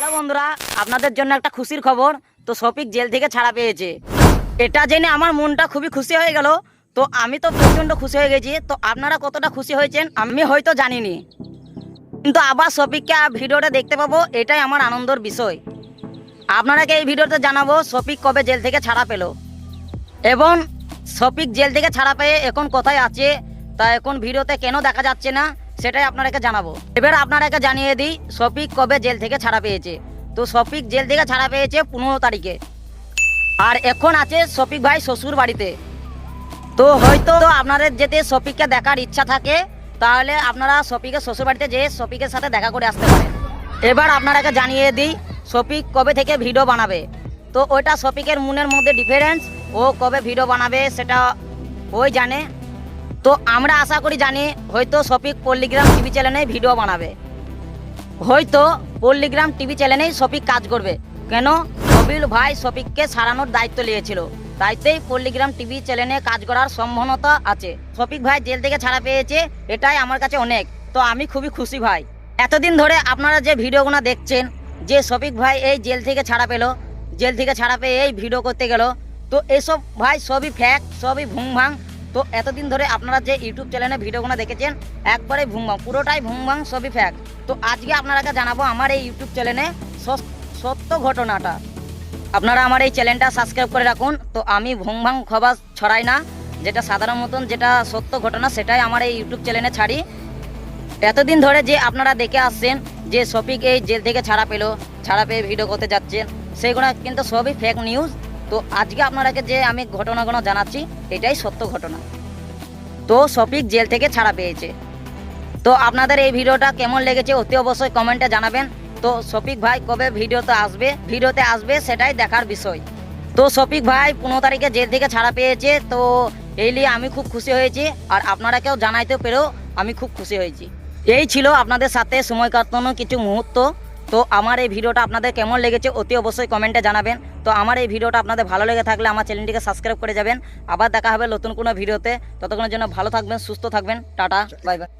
Hello বন্ধুরা, আপনাদের জন্য একটা খুশির খবর। তো শফিক জেল থেকে ছাড়া পেয়েছে। এটা জেনে আমার মনটা খুবই খুশি হয়ে গেল। তো আমি তো প্রচণ্ড খুশি হয়ে গেছি। তো আপনারা কতটা খুশি হয়েছেন আমি হয়তো জানিনি, কিন্তু আবার শফিককে ভিডিওটা দেখতে পাবো, এটাই আমার আনন্দের বিষয়। আপনারাকে এই ভিডিওতে জানাবো শফিক কবে জেল থেকে ছাড়া পেল এবং শফিক জেল থেকে ছাড়া পেয়ে এখন কোথায় আছে, তা এখন ভিডিওতে কেন দেখা যাচ্ছে না সেটাই আপনারাকে জানাবো। এবার আপনারাকে জানিয়ে দিই শফিক কবে জেল থেকে ছাড়া পেয়েছে। তো শফিক জেল থেকে ছাড়া পেয়েছে 15 তারিখে, আর এখন আছে শফিক ভাই শ্বশুর বাড়িতে। তো হয়তো আপনাদের যেতে শফিককে দেখার ইচ্ছা থাকে, তাহলে আপনারা শফিকের শ্বশুর বাড়িতে যেয়ে শফিকের সাথে দেখা করে আসতে পারেন। এবার আপনারাকে জানিয়ে দিই শফিক কবে থেকে ভিডিও বানাবে। তো ওইটা শফিকের মনের মধ্যে ডিফারেন্স, ও কবে ভিডিও বানাবে সেটা ওই জানে। তো আমরা আশা করি জানি হয়তো শফিক পল্লীগ্রাম টিভি চ্যানেলে ভিডিও বানাবে, হয়তো পল্লীগ্রাম টিভি চ্যানেলেই শফিক কাজ করবে। কেন কবির ভাই শফিককে সারানোর দায়িত্ব নিয়েছিল, দায়িত্বেই পল্লীগ্রাম টিভি চ্যানেলে কাজ করার সম্ভাবনা আছে। শফিক ভাই জেল থেকে ছাড়া পেয়েছে, এটাই আমার কাছে অনেক। তো আমি খুবই খুশি ভাই। এতদিন ধরে আপনারা যে ভিডিওগুলো দেখছেন যে শফিক ভাই এই জেল থেকে ছাড়া পেল, জেল থেকে ছাড়া পেয়ে এই ভিডিও করতে গেল, তো এসব ভাই সবই ফ্যাক, সবই ভুংভাং। তো এতদিন ধরে আপনারা যে ইউটিউব চ্যানেলে ভিডিওগুলো দেখেছেন একবারে ভুংভাং, পুরোটাই ভুংভাং, সবই ফ্যাক। তো আজকে আপনারাকে জানাবো আমার এই ইউটিউব চ্যানেলে সত্য ঘটনাটা। আপনারা আমার এই চ্যানেলটা সাবস্ক্রাইব করে রাখুন। তো আমি ভুংভাং খবর ছড়াই না, যেটা সাধারণ মতন যেটা সত্য ঘটনা সেটাই আমার এই ইউটিউব চ্যানেলে ছাড়ি। এতদিন ধরে যে আপনারা দেখে আসছেন যে শফিক এই জেল থেকে ছাড়া পেয়ে ভিডিও করতে যাচ্ছেন, সেইগুলো কিন্তু সবই ফেক নিউজ। তো আজকে আপনারাকে যে আমি ঘটনাগুলো জানাচ্ছি এটাই সত্য ঘটনা। তো শফিক জেল থেকে ছাড়া পেয়েছে। তো আপনাদের এই ভিডিওটা কেমন লেগেছে অতি অবশ্যই কমেন্টে জানাবেন। তো শফিক ভাই কবে ভিডিওতে আসবে সেটাই দেখার বিষয়। তো শফিক ভাই 15 তারিখে জেল থেকে ছাড়া পেয়েছে। তো এই নিয়ে আমি খুব খুশি হয়েছি, আর আপনারাকেও জানাইতে পেরেও আমি খুব খুশি হয়েছি। এই ছিল আপনাদের সাথে সময় কাটানো কিছু মুহূর্ত। তো আমার এই ভিডিওটা আপনাদের কেমন লেগেছে অতি অবশ্যই কমেন্টে জানাবেন। তো আমার এই ভিডিওটা আপনাদের ভালো লেগে থাকলে আমার চ্যানেলটিকে সাবস্ক্রাইব করে যাবেন। আবার দেখা হবে নতুন কোনো ভিডিওতে। ততক্ষণের জন্য ভালো থাকবেন, সুস্থ থাকবেন। Tata, bye bye.